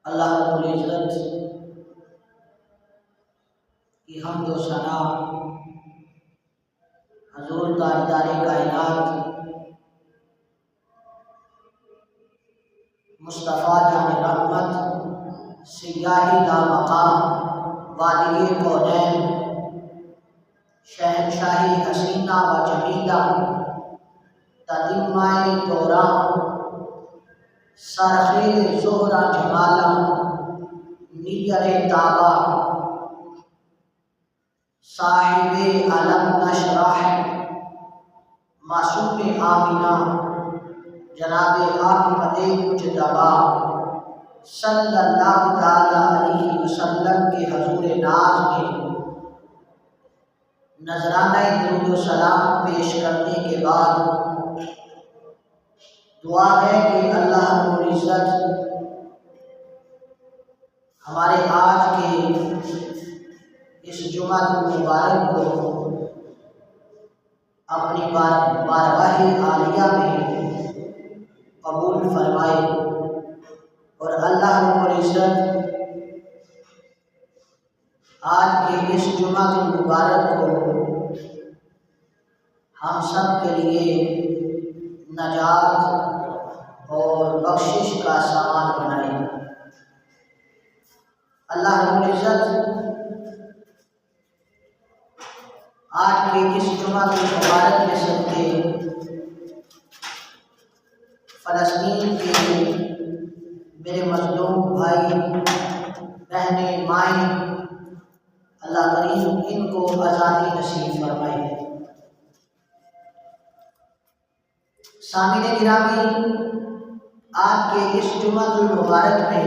اللہ رب العزت کی حمد و ثنا حضور تاجدار کائنات مصطفیٰ جان رحمت سیاہی دا مقام والی کونین شہنشاہی حسینہ و جمیلہ تتمہ دورہ سرخیل زہرہ جمالہ نیر تابہ صاحب علم نشرح معصوم آمینہ جناب احمد مجتبی صلی اللہ تعالی علیہ وسلم کے حضور ناز میں نذرانہ درود و سلام پیش کرنے کے بعد دعا ہے کہ اللہ رب العزت ہمارے آج کے اس جمعہ مبارک کو اپنی بارگاہ عالیہ میں قبول فرمائے اور اللہ رب العزت آج کے اس جمعہ مبارک کو ہم سب کے لیے نجات اور بخشش کا سامان بنائے۔ اللہ رب العزت آج کے اس جمعہ مبارک کے صدقے فلسطین کے میرے مظلوم بھائی بہنیں مائیں اللہ کریم ان کو آزادی نصیب فرمائے۔ سامعین گرامی، آج کے اس جمعہ المبارک میں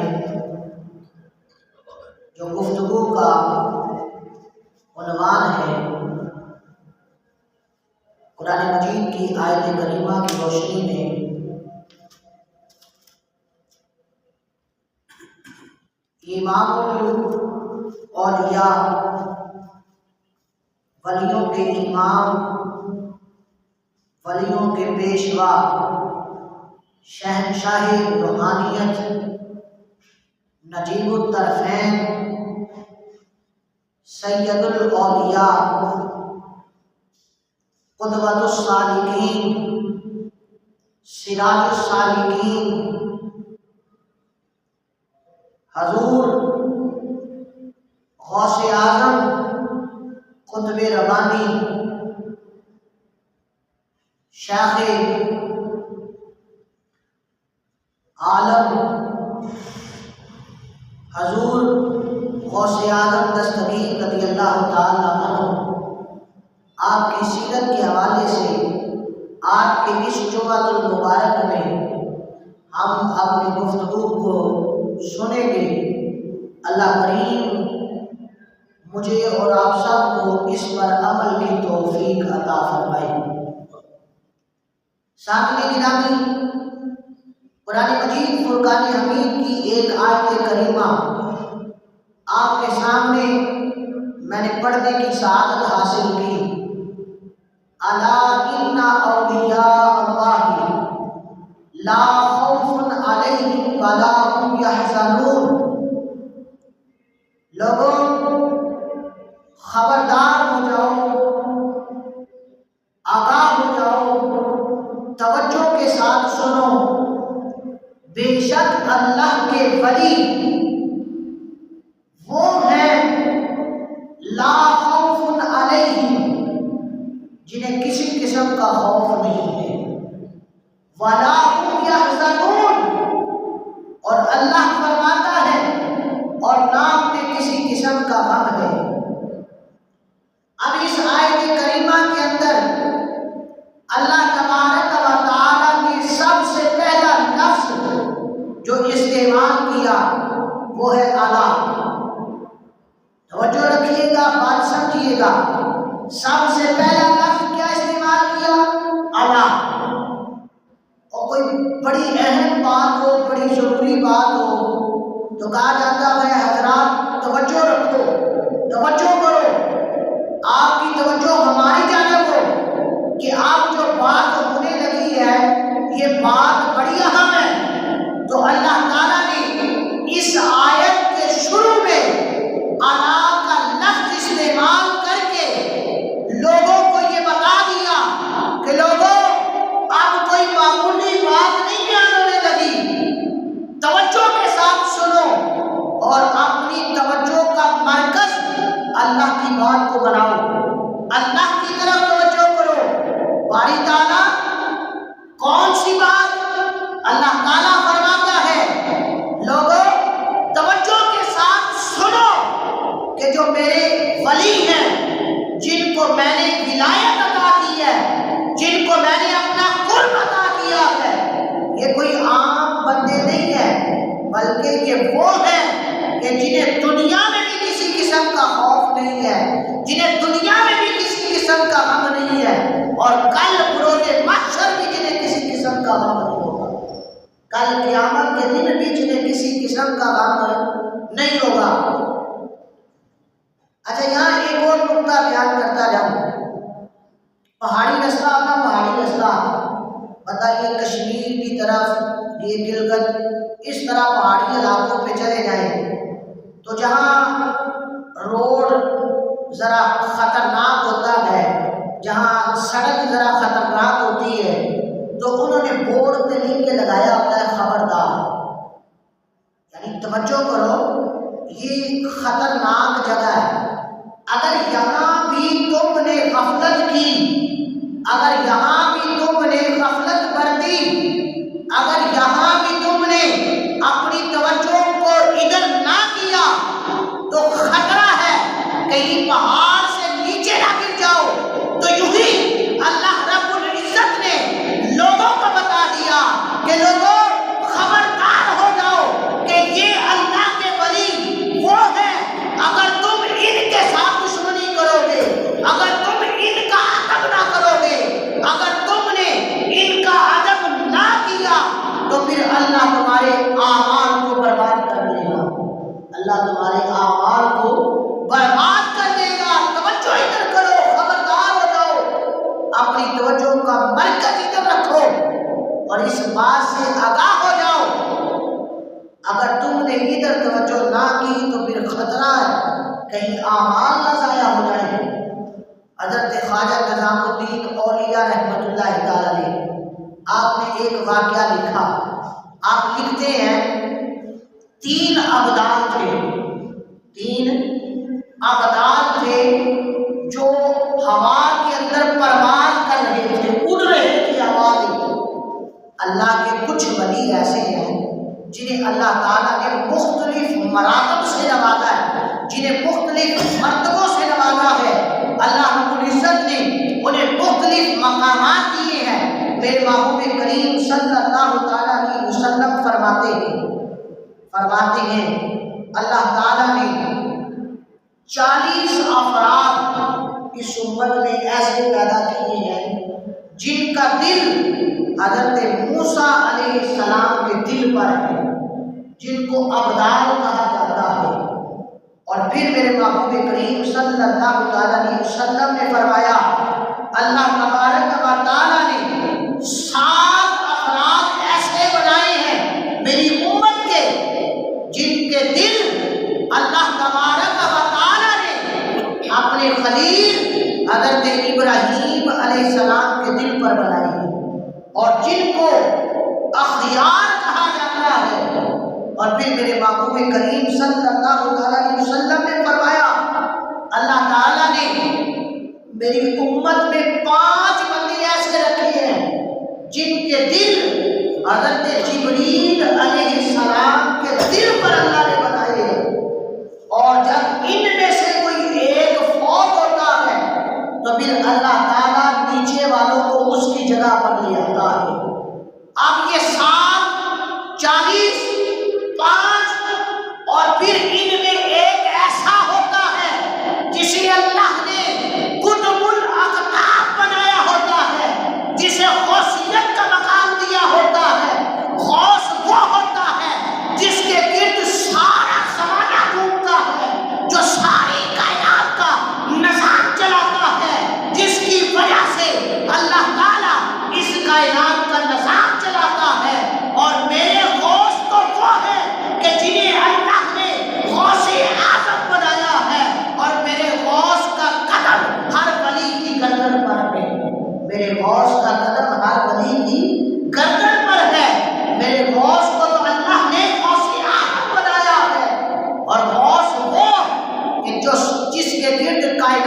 جو گفتگو کا عنوان ہے قرآن مجید کی آیت کریمہ کی روشنی میں امام الاولیاء ولیوں کے امام ولیوں کے پیشوا شہنشاہ روحانیت نجیب الطرفین سید الاولیاء قدوۃ الصالحین سراج السالکین حضور غوث اعظم قطب ربانی شیخ عالم حضور غوث اعظم دستگیر رضی اللہ تعالی عنہ آپ کی سیرت کے حوالے سے آج کے اس جمعہ المبارک میں ہم اپنی گفتگو کو سنیں گے۔ اللہ کریم مجھے اور آپ سب کو اس پر عمل کی توفیق عطا فرمائے۔ سامعین گرامی، قرآن مجید فرقان حمید کی ایک آیت کریمہ آپ کے سامنے میں نے پڑھنے کی سعادت حاصل کی۔ الا ان اولیاء اللہ لا خوف علیہم ولا هم یحزنون۔ لوگوں خبردار ہو جاؤ، آگاہ ہو جاؤ، توجہ کے ساتھ سنو، بے شک اللہ کے ولی وہ ہیں لا خوف علیہم جنہیں کسی قسم کا خوف نہیں ہے، ولا هم یحزنون اور اللہ فرماتا ہے اور نام میں کسی قسم کا غم ہے۔ اب اس آیت کریمہ کے اندر اللہ تبارک و تعالی نے سب سے پہلا لفظ جو استعمال کیا وہ ہے الا۔ توجہ رکھیے گا، بات سمجھیے گا، سب سے پہلا لفظ کیا استعمال کیا؟ الا۔ اور کوئی بڑی اہم بات ہو، بڑی ضروری بات ہو تو کہا جاتا ہے حضرات توجہ رکھو، توجہ کرو، آپ کی توجہ ہماری جانب ہو کہ آپ جو بات ہونے لگی ہے یہ بات بڑی اہم ہے۔ تو اللہ تعالیٰ نے اس بات کو بناؤ، اللہ کی طرف توجہ کرو۔ باری تعالیٰ کون سی بات؟ اللہ تعالیٰ فرماتا ہے لوگوں توجہ کے ساتھ سنو کہ جو میرے ولی ہیں، جن کو میں نے ولایت عطا کی ہے، جن کو میں نے اپنا قرب عطا کیا ہے، یہ کوئی عام بندے نہیں ہیں، بلکہ یہ وہ ہیں کہ جنہیں دنیا میں بھی کسی قسم کا خوف نہیں ہے، جنہیں دنیا میں بھی کسی قسم کا غم نہیں ہے، اور کل بروز محشر بھی جنہیں کسی قسم کا غم نہیں ہوگا، کل قیامت کے دن بھی جنہیں کسی قسم کا غم نہیں ہوگا۔ اچھا یہاں ایک اور نقطہ بیان کرتا جاؤں، پہاڑی رستہ ہونا، پہاڑی رستہ بتائیے کشمیر کی طرف یہ گلگت اس طرح پہاڑی علاقوں پہ چلے جائیں تو جہاں روڈ ذرا خطرناک ہوتا ہے، جہاں سڑک ذرا خطرناک ہوتی ہے، تو انہوں نے بورڈ پہ لکھ کے لگایا ہوتا ہے خبردار، یعنی توجہ کرو یہ خطرناک جگہ ہے، اگر یہاں بھی تم نے غفلت کی، اگر یہاں بھی تم نے غفلت برتی، اگر یہاں بھی تم نے اپنی توجہ کو ادھر نہ کیا تو خطرہ ہے کہیں پہاڑ سے نیچے نہ گر جاؤ۔ تو یوں ہی اللہ رب العزت نے لوگوں کو بتا دیا کہ لوگوں خبردار ہو جاؤ کہ یہ اللہ کے ولی وہ ہیں، اگر تم ان کے ساتھ دشمنی کرو گے، اگر تم ان کا ادب نہ کرو گے، اگر تم نے ان کا ادب نہ کیا تو پھر اللہ تمہارے اعمال کو برباد کر دے گا، اللہ تمہارے اعمال کو برباد کر دے گا۔ توجہ ادھر کرو، خبردار ہو جاؤ، اپنی توجہ کا مرکز ادھر رکھو اور اس بات سے آگاہ ہو جاؤ اگر تم نے ادھر توجہ نہ کی تو پھر خطرہ ہے کہیں اعمال نہ ضائع ہو جائے۔ حضرت خواجہ نظام الدین اولیاء رحمۃ اللہ تعالی علیہ آپ نے ایک واقعہ لکھا، آپ لکھتے ہیں 3 ابدال تھے، 3 ابدال تھے جو ہوا کے اندر پرواز کر رہے تھے، اڑ رہے تھے ہوا میں۔ اللہ کے کچھ ولی ایسے ہیں جنہیں اللہ تعالیٰ نے مختلف مراتب سے نوازا ہے، جنہیں مختلف مرتبوں سے نوازا ہے، اللہ رب العزت نے انہیں مختلف مقامات دیے ہیں۔ میرے محبوب کریم صلی اللہ تعالیٰ علیہ وسلم فرماتے ہیں اللہ تعالیٰ نے 40 افراد اس امت میں ایسے پیدا کیے ہیں جن کا دل حضرت موسیٰ علیہ السلام کے دل پر ہے، جن کو ابدال کہا جاتا ہے۔ اور پھر میرے محبوب کریم صلی اللہ تعالیٰ علیہ وسلم نے فرمایا اللہ تبارک و تعالیٰ نے 7 افراد ایسے بنائے ہیں میری امت کے جن کے دل اللہ تبارک و تعالیٰ نے اپنے خلیل حضرت ابراہیم علیہ السلام کے دل پر بنائی ہے، اور جن کو اخیار کہا جاتا ہے۔ اور پھر میرے محبوب کریم صلی اللہ علیہ وسلم نے فرمایا اللہ تعالیٰ نے میری امت میں 5 بندے ایسے رکھے ہیں جن کے دل حضرت جبریل علیہ السلام کے دل پر اللہ نے بنائے ہیں، اور جب ان میں سے کوئی ایک فوت ہوتا ہے تو پھر اللہ تعالیٰ نیچے والوں کو اس کی جگہ پر لے آتا ہے۔ اب یہ 7 40 5 اور پھر ان میں ایک ایسا ہوتا ہے جسے اللہ نے قطب الاقطاب بنایا ہوتا ہے، جسے غوثیت کا مقام دیا ہوتا ہے۔ غوث وہ ہوتا ہے جس کے گرد سارا زمانہ گھومتا ہے، جو ساری کائنات کا نظام چلاتا ہے، جس کی وجہ سے اللہ تعالیٰ اس کائنات کا نظام چلاتا ہے۔ اور میرے غوث تو وہ ہے کہ جنہیں اللہ نے غوث اعظم بنایا ہے، اور میرے غوث کا قدم ہر ولی کی گردن پر ہے، میرے غوث کا قدم ہر ولی کی گردن پر ہے۔ میرے غوث کو تو اللہ نے غوث اعظم بنایا ہے، اور غوث وہ کہ جس کے گرد کائنات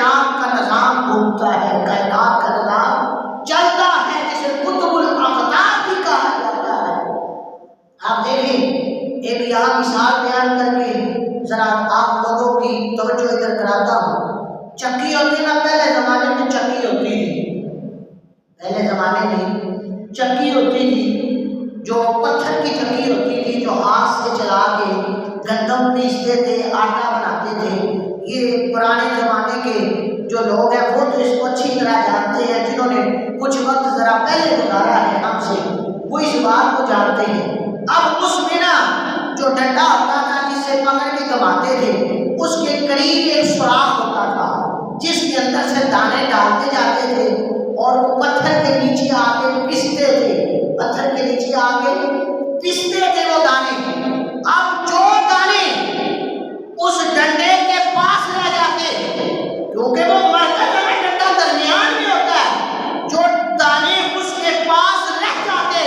ایک یہاں مثال بیان کر کے ذرا آپ لوگوں کی توجہ ادھر کراتا ہوں۔ چکی ہوتی نا، پہلے زمانے میں چکی ہوتی تھی، پہلے زمانے میں چکی ہوتی تھی جو پتھر کی چکی ہوتی تھی، جو ہاتھ سے چلا کے گندم پیستے تھے، آٹا بناتے تھے۔ یہ پرانے زمانے کے جو لوگ ہیں وہ تو اس کو اچھی طرح جانتے ہیں، جنہوں نے کچھ وقت ذرا پہلے گزارا ہے ہم سے، وہ اس بات کو جانتے ہیں۔ اب اس میں نا جو ڈنڈا ہوتا تھا جس سے پکڑ کے گھماتے تھے، اس کے قریب ایک سوراخ ہوتا تھا جس کے اندر سے دانے ڈالتے جاتے تھے اور وہ پتھر کے نیچے آ کے پستے تھے، پتھر کے نیچے آ کے پستے تھے وہ دانے۔ اب جو دانے اس ڈنڈے کے پاس رہ جاتے، کیونکہ وہ مرکز میں ڈنڈا درمیان میں ہوتا ہے، جو دانے اس کے پاس رہ جاتے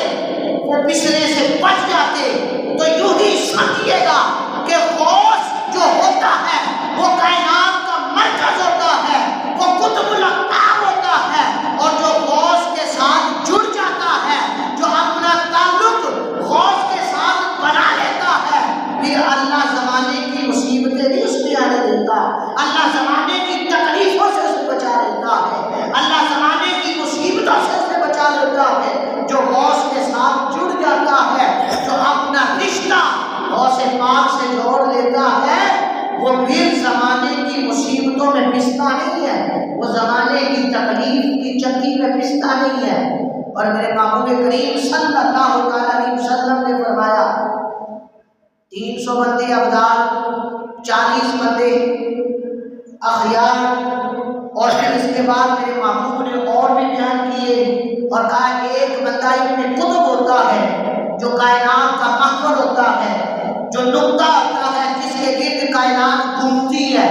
وہ پسنے سے بچ جاتے، تو یوں ہی سمجھیے گا کہ غوث جو ہوتا ہے وہ کائنات کا مرکز ہوتا ہے، وہ قطب الاقطاب ہوتا ہے، اور جو غوث کے ساتھ جڑ جاتا ہے، جو اپنا تعلق غوث کے ساتھ بنا لیتا ہے، پھر اللہ زمانے کی مصیبتیں نہیں اس میں آنے دیتا، اللہ زمانے کی تکلیفوں سے اسے بچا لیتا ہے، اللہ زمانے کی مصیبتوں سے اسے بچا لیتا ہے۔ جو غوث کے ساتھ جڑ جاتا ہے، جو اپنا رشتہ غوث پاک سے جوڑ لیتا ہے، وہ پھر زمانے کی مصیبتوں میں پستا نہیں ہے، وہ زمانے کی تکلیف کی چکی میں پستا نہیں ہے۔ اور میرے محبوب کریم صلی اللہ علیہ وسلم نے فرمایا 300 بندے ابدال، 40 بندے اخیار، اور پھر اس کے بعد میرے محبوب نے اور بھی بیان کیے اور کہا ایک بندہ ابن قطب ہوتا ہے جو کائنات کا محور ہوتا ہے، جو نقطہ ہوتا ہے جس کے گرد کائنات گھومتی ہے۔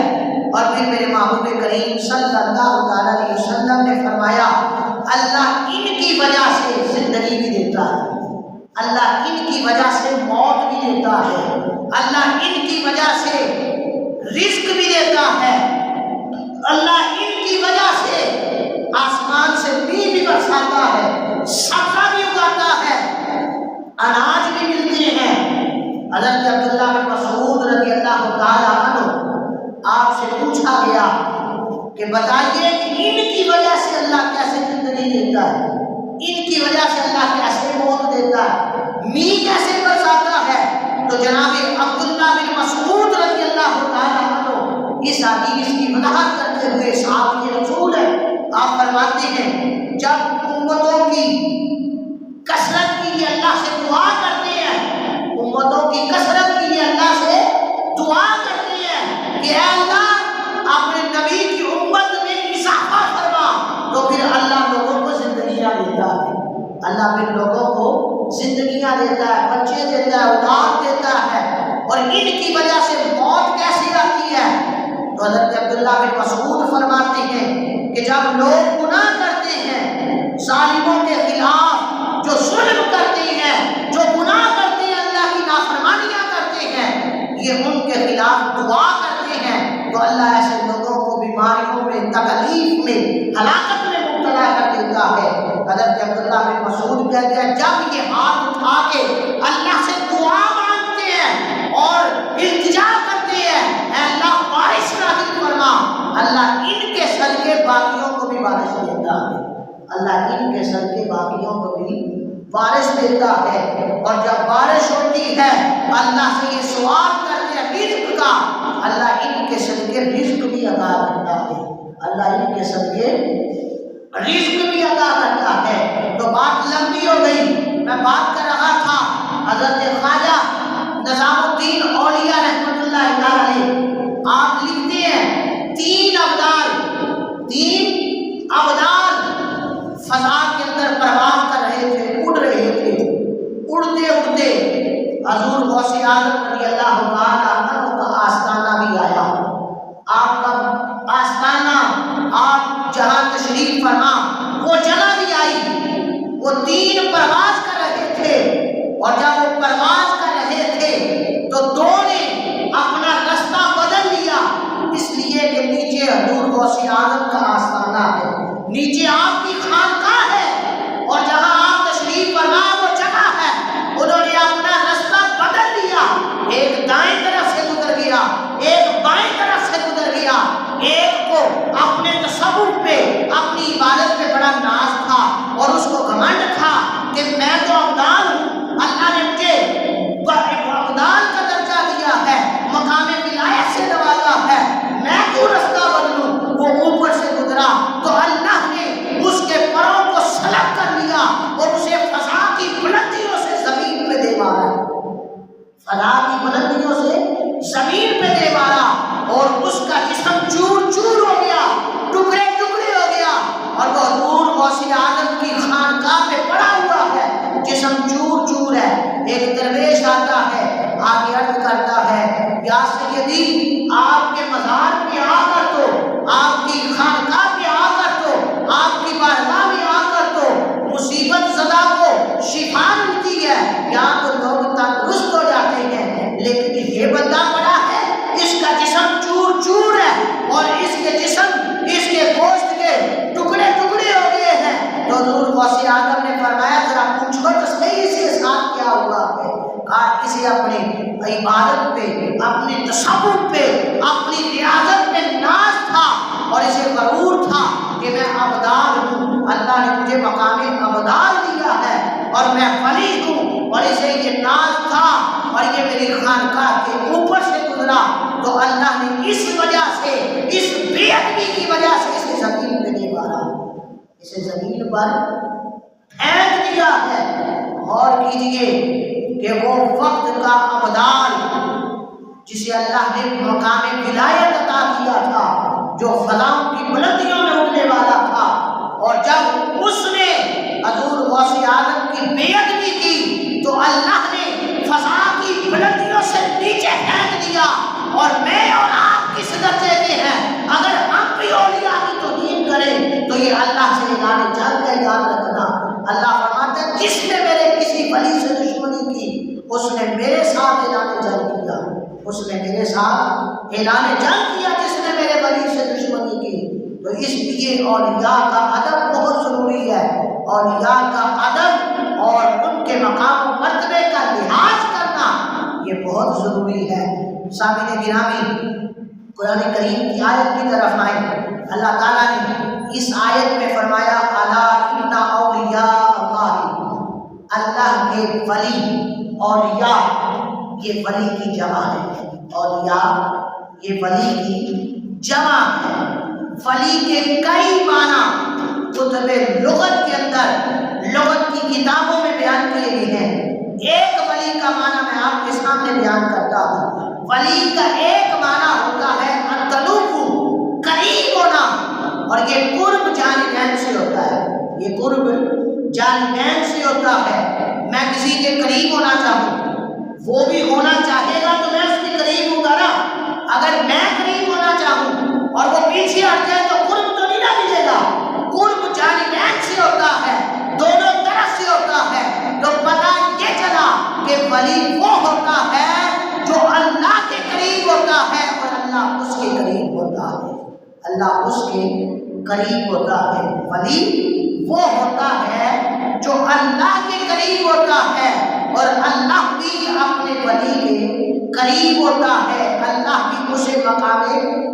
اور پھر میرے محبوب کریم صلی اللہ علیہ وسلم نے فرمایا اللہ ان کی وجہ سے زندگی بھی دیتا ہے، اللہ ان کی وجہ سے موت بھی دیتا ہے، اللہ ان کی وجہ سے رزق بھی دیتا ہے، اللہ ان کی وجہ سے آسمان سے بیج بھی برساتا ہے، سبزہ بھی اگاتا ہے، اناج بھی ملتے ہیں۔ حضرت عبداللہ بن مسعود رضی اللہ تعالیٰ عنہ آپ سے پوچھا گیا کہ بتائیے کہ ان کی وجہ سے اللہ کیسے زندگی دیتا ہے، ان کی وجہ سے اللہ کیسے موت دیتا ہے، می کیسے برساتا ہے؟ تو جناب عبداللہ بن مسعود رضی اللہ تعالیٰ عنہ اس حدیث کی وضاحت کرتے ہوئے صحابی رسول ہے، آپ فرماتے ہیں جب امتوں کی کثرت کے لیے اللہ سے دعا کرتے ہیں، امتوں کی کثرت کے لیے اللہ سے دعا کرتے ہیں کہ اے اللہ اپنے نبی کی امت میں اضافہ فرما، تو پھر اللہ لوگوں کو زندگیاں دیتا ہے، اللہ پھر لوگوں کو زندگیاں دیتا ہے، بچے دیتا ہے، اولاد دیتا ہے۔ اور ان کی وجہ سے موت کیسے آتی ہے؟ تو حضرت عبداللہ بن مسعود فرماتے ہیں کہ جب لوگ گناہ کرتے ہیں، ظالموں کے خلاف جو ظلم کرتے ہیں، جو گناہ کرتے ہیں، اللہ کی نافرمانیاں کرتے ہیں، یہ ان کے خلاف دعا کرتے ہیں، تو اللہ ایسے لوگوں کو بیماریوں میں، تکلیف میں، ہلاکت میں مبتلا کر دیتا ہے۔ حضرت عبداللہ بن مسعود کہتے ہیں جب یہ ہاتھ اٹھا کے اللہ سے دعا مانگتے ہیں اور التجا کرتے ہیں اے اللہ بارش نازل فرما، اللہ ان کے صدقے باقیوں کو بھی بارش دیتا ہے، اللہ ان کے صدقے باقیوں کو بھی بارش دیتا ہے۔ اور جب بارش ہوتی ہے اللہ سے یہ سوال کرتے ہیں رزق کا، اللہ ان کے صدقے رزق بھی عطا کرتا ہے، اللہ ان کے صدقے رزق بھی عطا کرتا ہے۔ تو بات لمبی ہو گئی، میں بات کر رہا تھا حضرت خواجہ نظام الدین اولیاء رحمۃ اللہ علیہ، آپ لکھتے ہیں تین ابدال فضا کے اندر پرواز کر رہے تھے، اڑ رہے تھے، اڑتے اڑتے حضور غوث اعظم رضی اللہ تعالیٰ عنہ کا آستانہ بھی آیا۔ آپ کا آستانہ، آپ جہاں تشریف فرما وہ جگہ بھی آئی، وہ تین پرواز کر رہے تھے، اور جب وہ پرواز کر رہے تھے تو دو نے اپنا رستہ بدل لیا، اس لیے کہ نیچے حضور غوث اعظم کا آستانہ ہے، نیچے آپ کی خانقاہ ہے، اور جہاں آپ تشریف فرما وہ جگہ ہے، انہوں نے اپنا رستہ بدل لیا، ایک درویش آتا ہے، آگے عرض کرتا ہے یا سیدی آپ کے مزار پہ آ کر تو، آپ کی خانقاہ پہ آ کر تو، آپ کی بارگاہ میں آ کر تو مصیبت زدہ کو شفا ملتی ہے، یہاں تو لوگ تندرست ہو جاتے ہیں، لیکن یہ بندہ پڑا ہے اس کا جسم چور چور ہے اور اس کے جسم، اس کے گوشت کے ٹکڑے ٹکڑے ہو گئے ہیں۔ تو حضور غوث اعظم نے فرمایا ذرا پوچھو تو صحیح اس کے ساتھ کیا ہوا ہے؟ اسے اپنی عبادت پہ، اپنے تصوف پہ، اپنی ریاضت پہ ناز تھا اور اسے غرور تھا کہ میں عبدال ہوں، اللہ نے مجھے مقام عبدال دیا ہے اور میں ولی ہوں، اور اسے یہ ناز تھا اور یہ میری خانقاہ کے اوپر سے گزرا تو اللہ نے اس وجہ سے، اس بے ادبی کی وجہ سے اسے زمین پہ نہیں مارا، اسے زمین پر پھینک دیا ہے۔ غور کیجئے کہ وہ وقت کا عبدال جسے اللہ نے مقام ولایت عطا کیا تھا، جو فضاؤں کی بلندیوں میں اٹھنے والا تھا، اور جب اس نے حضور غوث اعظم کی بے ادبی کی تو اللہ نے فضا کی بلندیوں سے نیچے پھینک دیا، اور میں اور آپ کس درجے کے ہیں؟ اگر ہم بھی اولیاء کی توہین کریں تو یہ اللہ سے اعلان جنگ کا یاد رکھنا۔ اللہ فرماتا ہے جس نے میرے کسی ولی سے دشمنی کی اس نے میرے ساتھ اعلان جنگ کیا، اس نے میرے ساتھ اعلان جنگ کیا جس نے میرے ولی سے دشمنی کی۔ تو اس لیے اولیاء کا ادب بہت ضروری ہے، اولیاء کا ادب اور ان کے مقام و مرتبے کا لحاظ کرنا یہ بہت ضروری ہے۔ سامعین گرامی، قرآن کریم کی آیت کی طرف آئیں۔ اللہ تعالیٰ نے اس آیت میں فرمایا الا ان اولیاء اللہ، اللہ کے ولی، اولیاء یہ ولی کی جمع ہے، اولیاء یہ ولی کی جمع ہے۔ ولی کے کئی معنی کتب لغت کے اندر، لغت کی کتابوں میں بیان کیے گئے ہیں۔ ایک ولی کا معنی میں آپ کے سامنے بیان کرتا ہوں۔ ولی کا ایک معنی ہوتا ہے القلوب، قریب ہونا، اور یہ قرب جانبین سے ہوتا ہے، یہ قرب جانبین سے ہوتا ہے۔ میں کسی کے قریب ہونا چاہوں، وہ بھی ہونا چاہے گا تو میں اس کے قریب ہوں گا نا۔ اگر میں قریب ہونا چاہوں اور وہ پیچھے ہٹ جائے تو قرب تو نہیں نہ ملے گا۔ قرب جانبین سے ہوتا ہے، دونوں طرف سے ہوتا ہے۔ تو پتہ یہ چلا کہ ولی وہ ہوتا ہے جو اللہ کے قریب ہوتا ہے اور اللہ اس کے قریب ہوتا ہے، اللہ اس کے قریب ہوتا ہے۔ ولی وہ ہوتا ہے جو اللہ کے قریب ہوتا ہے اور اللہ بھی اپنے ولی کے قریب ہوتا ہے، اللہ بھی اسے مقام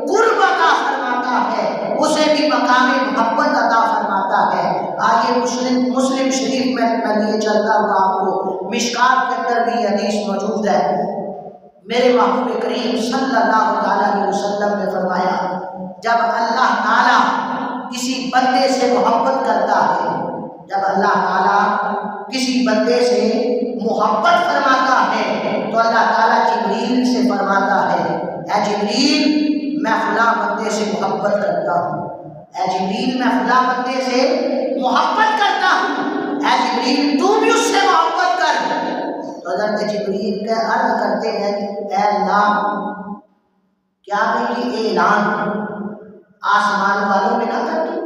قرب عطا فرماتا ہے، اسے بھی مقام محبت عطا فرماتا ہے۔ آگے مسلم شریف میں لیے چلتا ہوا آپ کو مشکات کے اندر بھی حدیث موجود ہے۔ میرے محبوب کریم صلی اللہ تعالیٰ علیہ وسلم نے فرمایا جب اللہ تعالیٰ کسی بندے سے محبت کرتا ہے، جب اللہ تعالیٰ کسی بندے سے محبت فرماتا ہے تو اللہ تعالیٰ جبریل سے فرماتا ہے اے جبریل میں فلاں بندے سے محبت کرتا ہوں، اے جبریل میں فلاں بندے سے محبت کرتا ہوں، اے جبریل تو بھی اس سے محبت کر۔ تو حضرت جبریل کے عرض کرتے ہیں اے اللہ کیا میں یہ اعلان آسمان والوں میں نہ کر دوں،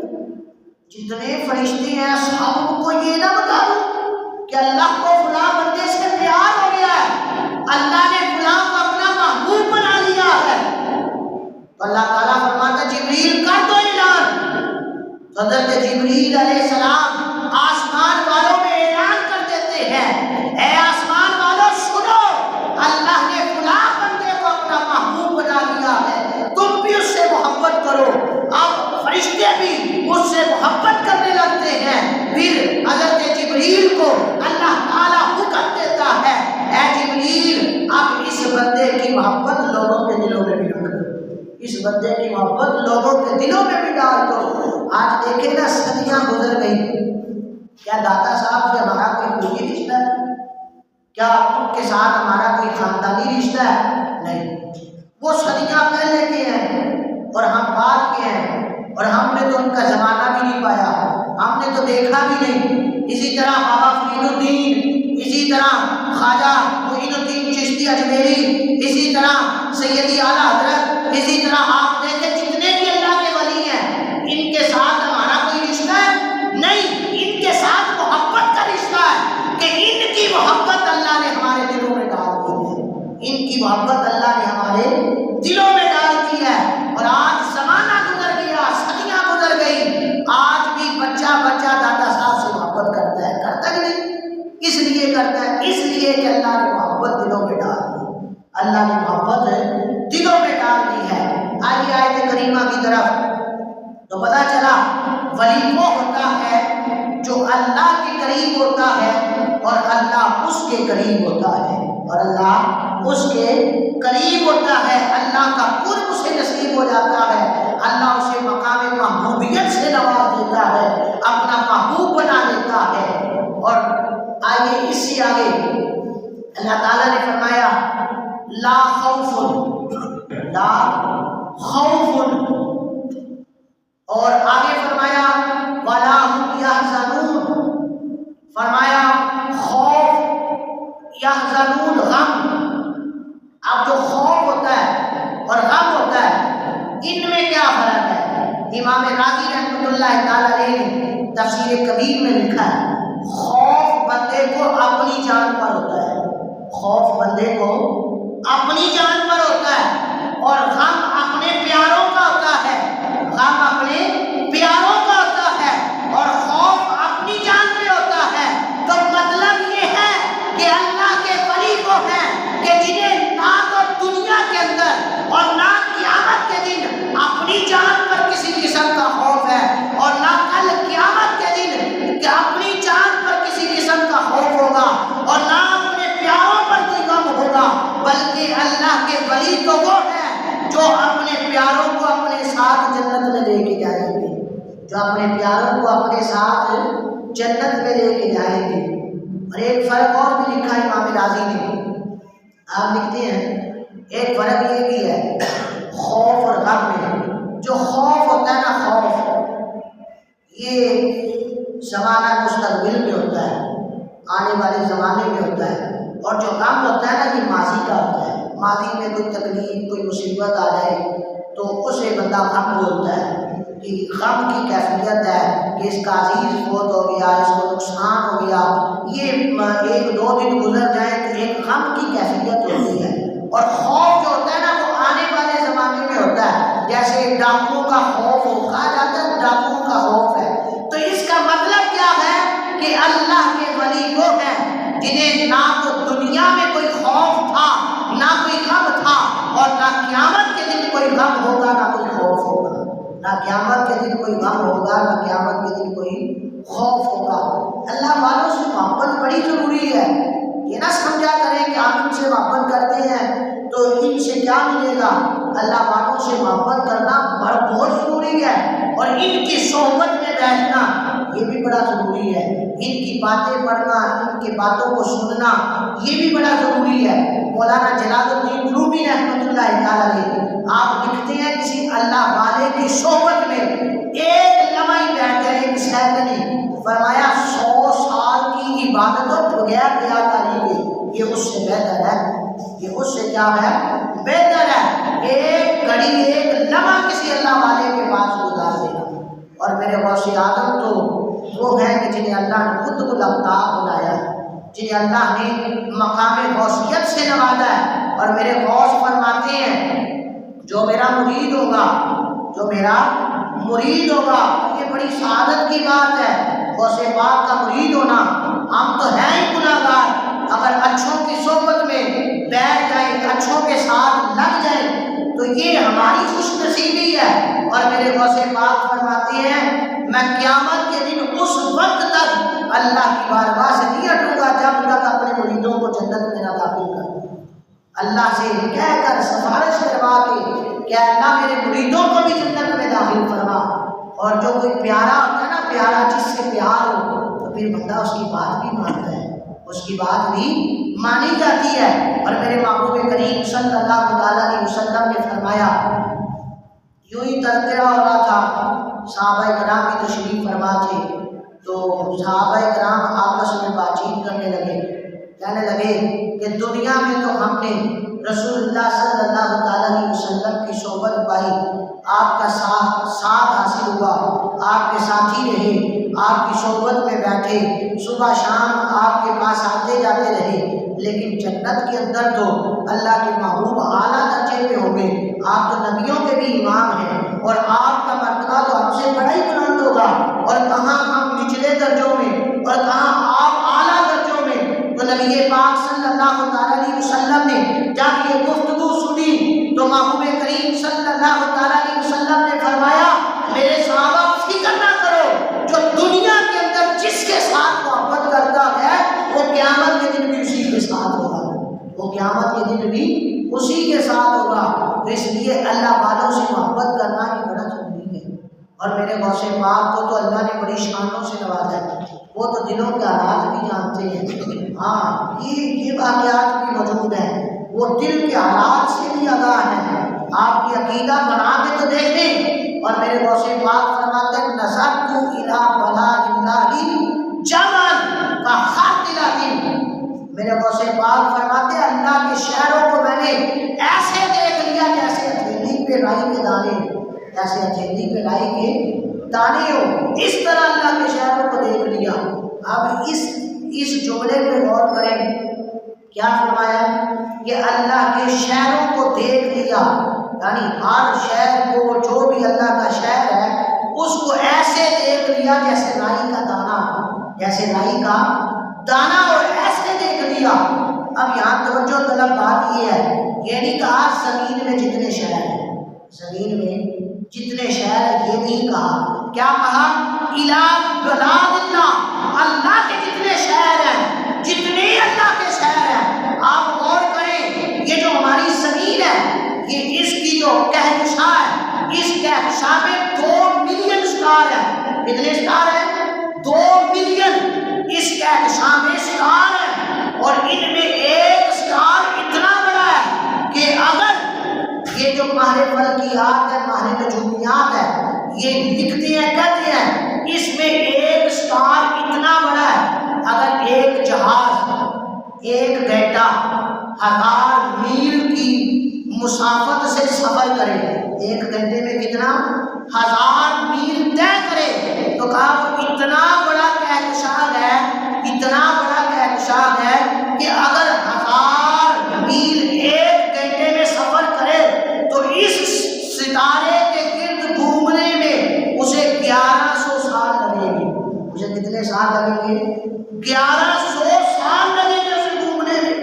جتنے فرشتے ہیں سب کو یہ نہ بتا دوں کہ اللہ کو فلاں بندے سے پیار ہو گیا ہے، اللہ نے فلاں کو اپنا محبوب بنا لیا ہے۔ تو اللہ تعالیٰ فرماتا جبریل کر دو اعلان۔ تو حضرت جبریل علیہ السلام آسمان والوں میں اعلان کر دیتے ہیں اے آسمان والوں سنو، اللہ نے فلاں بندے کو اپنا محبوب بنا لیا ہے، تم بھی اس سے محبت کرو۔ اب فرشتے بھی اس سے محبت کرنے لگتے ہیں۔ پھر حضرت جبریل کو اللہ تعالیٰ حکم دیتا ہے اے جبریل اب اس بندے کی محبت لوگوں کے دلوں میں بھی رکھ دو، اس بندے کی محبت لوگوں کے دلوں میں بھی ڈال دو۔ آج دیکھیں نا صدیاں گزر گئی، کیا داتا صاحب سے ہمارا کوئی کوئی رشتہ ہے؟ کیا ان کے ساتھ ہمارا کوئی خاندانی رشتہ ہے؟ نہیں، وہ صدیاں پہلے کے ہیں اور ہم بعد کے ہیں، اور ہم نے تو ان کا زمانہ بھی نہیں پایا، ہم نے تو دیکھا بھی نہیں۔ اسی طرح بابا فرید الدین، اسی طرح خواجہ معین الدین چشتی اجمیری، اسی طرح سیدی اعلیٰ حضرت، اسی طرح آپ دیکھیں جتنے بھی اللہ کے ولی ہیں، ان کے ساتھ ہمارا کوئی رشتہ ہے نہیں، ان کے ساتھ محبت کا رشتہ ہے کہ ان کی محبت اللہ نے ہمارے دلوں میں ڈال دی ہے، ان کی محبت اللہ نے ہمارے دلوں میں ڈال دی ہے۔ اور آج زمانہ گزر گیا، صدیاں گزر گئی، آج بھی بچہ دادا صاحب سے محبت کرتا ہے کہ نہیں؟ اس لیے کرتا ہے، اس لیے کہ اللہ نے محبت دلوں میں ڈال دی، اللہ نے محبت دلوں میں ڈال دی ہے۔ آئیے آیت کریمہ کی طرف، تو پتہ چلا ولی وہ ہوتا ہے جو اللہ کے قریب ہوتا ہے اور اللہ اس کے قریب ہوتا ہے، اور اللہ اس کے قریب ہوتا ہے، اللہ کا قرب اسے نصیب ہو جاتا ہے، اللہ اسے مقام محبوبیت سے نواز دیتا ہے، اپنا محبوب بنا لیتا ہے۔ اور آئیے اس سے آگے اللہ تعالیٰ نے فرمایا لا خوف، اور آگے فرمایا ولا هم يحزنون، فرمایا خوف یحزنون غم۔ اب جو خوف ہوتا ہے اور غم ہوتا ہے، ان میں کیا فرق ہے؟ امام راضی رحمۃ اللہ تعالیٰ نے تفسیر کبیر میں لکھا ہے خوف بندے کو اپنی جان پر ہوتا ہے، خوف بندے کو اپنی جان پر ہوتا ہے، اور غم اپنے پیاروں کا ہوتا ہے، غم اپنے پیاروں کا ہوتا ہے، اور خوف اپنی جان پہ ہوتا ہے۔ تو مطلب یہ ہے کہ اللہ کے ولی وہ ہیں کہ جنہیں نہ تو دنیا کے اندر اور نہ قیامت کے دن اپنی جان پر کسی قسم کا خوف ہے، اور نہ کل قیامت کے دن کہ اپنی جان پر کسی قسم کا خوف ہوگا، اور نہ اپنے پیاروں پر کوئی غم ہوگا، بلکہ اللہ کے ولی تو وہ ہیں جو اپنے پیاروں کو اپنے ساتھ جنت میں لے کے جائیں گے، جو اپنے پیاروں کو اپنے ساتھ جنت میں لے کے جائیں گے۔ اور ایک فرق اور بھی لکھا ہے امام راضی نے، آپ لکھتے ہیں ایک فرق یہ بھی ہے خوف اور غم میں۔ جو خوف ہوتا ہے نا، خوف یہ زمانہ مستقبل میں ہوتا ہے، آنے والے زمانے میں ہوتا ہے، اور جو غم ہوتا ہے نا یہ ماضی کا ہوتا ہے، ماضی میں کوئی تکلیف کوئی مصیبت آ جائے تو اسے بندہ غم بولتا ہے کہ غم کی کیفیت ہے کہ اس کا عزیز فوت ہو گیا، اس کو نقصان ہو گیا، یہ ایک دو دن گزر جائیں تو ایک غم کی کیفیت ہوتی ہے۔ اور خوف جو ہوتا ہے نا وہ آنے والے زمانے میں ہوتا ہے، جیسے ڈاکوؤں کا خوف کہا جاتا ہے، ڈاکوؤں کا خوف ہے۔ تو اس کا مطلب کیا ہے کہ اللہ کے ولی وہ ہیں جنہیں نہ تو دنیا میں کوئی خوف تھا، نہ کوئی غم تھا، اور نہ قیامت کے دن کوئی غم ہوگا نہ کوئی خوف ہوگا، نہ قیامت کے دن کوئی غم ہوگا نہ قیامت کے دن کوئی خوف ہوگا۔ اللہ والوں سے محبت بڑی ضروری ہے، یہ نہ سمجھا کریں کہ آپ ان سے محبت کرتے ہیں تو ان سے کیا ملے گا۔ اللہ والوں سے محبت کرنا بہت ضروری ہے، اور ان کی صحبت میں بیٹھنا یہ بھی بڑا ضروری ہے، ان کی باتیں پڑھنا، ان کی باتوں کو سننا یہ بھی بڑا ضروری ہے۔ مولانا جلال الدین رومی رحمۃ اللہ تعالیٰ علیہ آپ لکھتے ہیں کسی اللہ والے کی صحبت میں ایک لمحہ بیٹھ گئے، ایک سیکنڈ نہیں، فرمایا 100 سال کی عبادتوں بغیر ریا کاری کے یہ اس سے بہتر ہے، یہ اس سے کیا ہے بہتر ہے۔ ایک گھڑی ایک لمحہ کسی اللہ والے کے پاس گزار دینا۔ اور میرے غوث اعظم تو وہ ہیں کہ جنہیں اللہ نے قطب الاقطاب بنایا ہے، جنہیں اللہ نے مقام غوثیت سے نوازا ہے۔ اور میرے غوث فرماتے ہیں جو میرا مرید ہوگا، جو میرا مرید ہوگا، یہ بڑی سعادت کی بات ہے غوث پاک کا مرید ہونا۔ ہم تو ہیں ہی گناہگار، اگر اچھوں کی صحبت میں بیٹھ جائیں، اچھوں کے ساتھ لگ جائیں تو یہ ہماری خوش نصیبی ہے۔ اور میرے غوث پاک فرماتے ہیں میں قیامت کے دن اس وقت تک اللہ کی بارگاہ سے نہیں ہٹوں گا جب تک اپنے مریدوں کو جنت میں نہ داخل کروں، اللہ سے کہہ کر سفارش کروا کے کہ اللہ میرے مریدوں کو بھی جنت میں داخل فرما۔ اور جو کوئی پیارا ہوتا ہے نا، پیارا جس سے پیار ہو تو پھر بندہ اس کی بات بھی مانتا ہے، اس کی بات بھی مانی جاتی ہے۔ اور میرے محبوب کریم صلی اللہ علیہ وسلم نے فرمایا، یوں ہی تذکرہ ہو رہا تھا، صحابہ کرام کی تشریف فرما تھے، تو صحابہ کرام آپس میں بات چیت کرنے لگے، کہنے لگے کہ دنیا میں تو ہم نے رسول اللہ صلی اللہ تعالیٰ علیہ وسلم کی صحبت پائی، آپ کا ساتھ حاصل ہوا، آپ کے ساتھی رہے، آپ کی صحبت میں بیٹھے، صبح شام آپ کے پاس آتے جاتے رہے، لیکن جنت کے اندر تو اللہ کے محبوب اعلیٰ درجے پہ ہوں گے، آپ تو نبیوں کے بھی امام ہیں اور آپ کا مرتبہ تو ہم سے بڑا ہی بلند ہوگا، اور کہاں ہم نچلے درجوں میں اور کہاں آپ اعلیٰ درجوں میں۔ تو نبی پاک صلی اللہ تعالیٰ علیہ وسلم نے جب یہ گفتگو سنی تو محبوب کریم صلی اللہ تعالیٰ علیہ وسلم نے فرمایا میرے صحابہ فکر نہ کرو، جو دنیا کے اندر جس کے ساتھ محبت کرتا ہے وہ قیامت کے دن بھی اسی کے ساتھ ہوگا، وہ قیامت کے دن بھی اسی کے ساتھ ہوگا۔ تو اس لیے اللہ والوں سے محبت کرنا یہ بڑا ضروری ہے۔ اور میرے غوث پاک کو تو اللہ نے بڑی شانوں سے نوازا ہے، وہ تو دلوں کے حالات بھی جانتے ہیں۔ ہاں یہ واقعات بھی موجود ہیں، وہ دل کے حالات سے بھی آگاہ ہیں۔ آپ کی عقیدہ بنا کے تو دیکھ لیں۔ اور میرے غوث پاک فرماتے ہیں نظرت الی بلاد اللہ جمل کا خاطلۃ، میرے غوث پاک فرماتے ہیں اللہ کے شہروں کو میں نے ایسے دیکھ لیا جیسے ہتھیلی پہ رائی کے دانے، جیسے ہتھیلی پہ رائی کے دانے ہو، اس طرح اللہ کے شہروں کو دیکھ لیا۔ اب اس جملے پہ غور کریں، کیا فرمایا کہ اللہ کے شہروں کو دیکھ لیا، یعنی ہر شہر کو جو بھی اللہ کا شہر ہے اس کو ایسے دیکھ لیا جیسے رائی کا دانہ، جیسے رائی کا دانہ، اور ایسے دیکھ لیا۔ اب یہاں توجہ طلب بات یہ ہے، یہ نہیں کہا زمین میں جتنے شہر ہیں، زمین میں جتنے شہر ہیں یہ نہیں کہا، کیا کہا الی بلاد اللہ، اللہ کے جتنے شہر ہیں، جتنے اللہ کے شہر ہیں۔ آپ غور کریں یہ جو ہماری زمین ہے، یہ اس کی جو کہکشاں ہے، اس کہکشاں میں 2 ملین سٹار ہیں۔ کتنے سٹار ہیں؟ 2 ملین اس کہکشاں میں سٹار ہیں، اور ان میں ایک سٹار اتنا بڑا ہے کہ اگر یہ جو ماہر فلکیات ہے، ماہر نجومیات ہے، یہ لکھتے ہیں کہتے ہیں اس میں ایک سٹار اتنا بڑا ہے، اگر ایک جہاز 1 گھنٹہ 1000 میل کی مسافت سے سفر کرے، 1 گھنٹے میں کتنا 1000 میل طے کرے، تو کہا وہ اتنا بڑا کہکشاں ہے، اتنا بڑا کہکشاں ہے کہ اگر 1000 میل 1 گھنٹے میں سفر کرے تو اس ستارے کے گرد گھومنے میں اسے 1100 سال لگیں گے۔ اسے کتنے سال لگیں گے؟ 1100 سال لگیں گے اسے گھومنے میں۔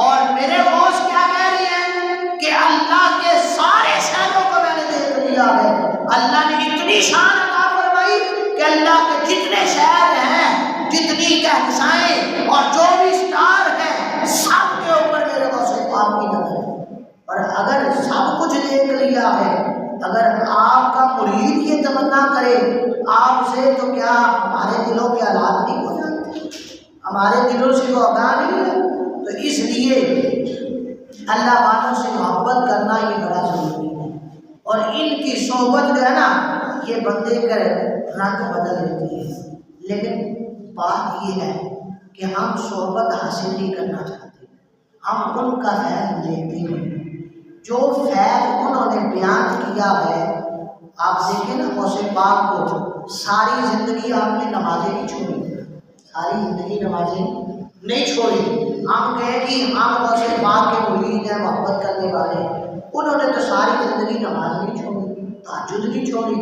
اور میرے غوث کیا کہہ رہی ہیں کہ اللہ کے سارے شہروں کو میں نے دیکھ لیا ہے۔ اللہ نے اتنی شان عطا فرمائی کہ اللہ کے جتنے شہر ہیں، جتنی کہکشائیں اور جو بھی سٹار ہیں، سب کے اوپر میرے غوث پاک کی نظر ہے۔ اور اگر سب کچھ دیکھ لیا ہے، اگر آپ کا مرید یہ تمنا کرے آپ سے، تو کیا ہمارے دلوں کے حالات نہیں ہو جاتے؟ ہمارے دلوں سے وہ آگاہ نہیں ہے؟ تو اس لیے اللہ والوں سے محبت کرنا یہ بڑا ضروری ہے، اور ان کی صحبت جو ہے نا یہ بندے کا رنگ بدل دیتی ہے۔ لیکن بات یہ ہے کہ ہم صحبت حاصل نہیں کرنا چاہتے، ہم ان کا فیض لیتے ہیں، جو فیض انہوں نے بیان کیا ہے۔ آپ دیکھیں نا غوث پاک کو ساری زندگی آپ نے نمازیں نہیں چھوڑی، ساری زندگی نمازیں نہیں چھوڑی۔ ہم کہیں کہ ہم غوث پاک کے مرید ہیں، محبت کرنے والے، انہوں نے تو ساری زندگی نماز نہیں چھوڑی، تہجد نہیں چھوڑی۔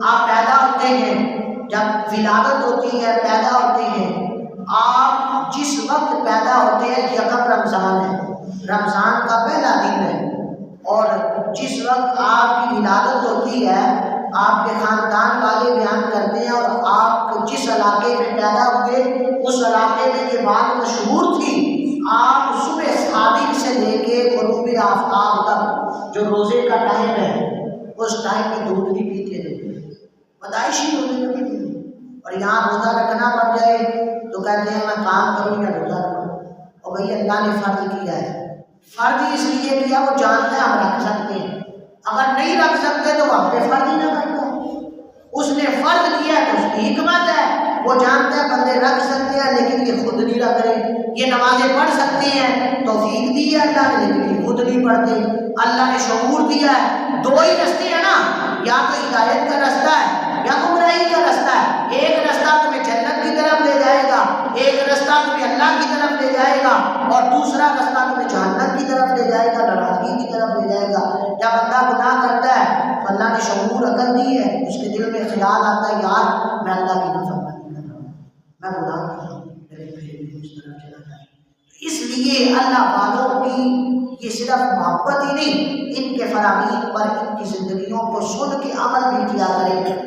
آپ پیدا ہوتے ہیں، جب ولادت ہوتی ہے، پیدا ہوتے ہیں، آپ جس وقت پیدا ہوتے ہیں یکم رمضان ہے، رمضان کا پہلا دن ہے، اور جس وقت آپ کی ولادت ہوتی ہے آپ کے خاندان والے بیان کرتے ہیں، اور آپ جس علاقے میں پیدا ہوئے اس علاقے میں یہ بات مشہور تھی، آپ صبح صادق سے لے کے غروب آفتاب تک جو روزے کا ٹائم ہے اس ٹائم میں دودھ نہیں پیتے تھے، پیدائشی روزے میں پیتے تھے۔ اور یہاں روزہ رکھنا پڑ جائے تو کہتے ہیں میں کام کروں یا روزہ رکھوں، اور بھائی اللہ نے فرض کیا ہے، فرض اس لیے کیا وہ جانتا ہے ہم رکھ سکتے ہیں، اگر نہیں رکھ سکتے تو ہم پہ فرض ہی نہ کرتا، اس نے فرض کیا ہے تو اس کی حکمت ہے، وہ جانتا ہے بندے رکھ سکتے ہیں لیکن یہ خود نہیں رکھ رہے، یہ نمازیں پڑھ سکتے ہیں، توفیق دی ہے اللہ نے، لیکن یہ خود نہیں پڑھتے۔ اللہ نے شعور دیا ہے، دو ہی رستے ہیں نا، یا تو ہدایت کا رستہ ہے یا گمراہی کا رستہ ہے۔ ایک رستہ تمہیں جنت کی طرف لے جائے گا، ایک رستہ تمہیں اللہ کی طرف لے جائے گا، اور دوسرا رستہ تمہیں جہنم کی طرف لے جائے گا، ناراضگی کی طرف لے جائے گا۔ جب بندہ گناہ کرتا ہے تو اللہ نے شعور عقل دی ہے، اس کے دل میں خیال آتا ہے یار میں اللہ کی نافرمانی کر رہا ہوں، میں گناہ کر رہا ہوں، لیکن پھر بھی اس طرف چلا جائے۔ اس لیے اللہ والوں کی یہ صرف محبت ہی نہیں، ان کے فرامین پر ان کی زندگیوں کو سن کے عمل بھی کیا کرے۔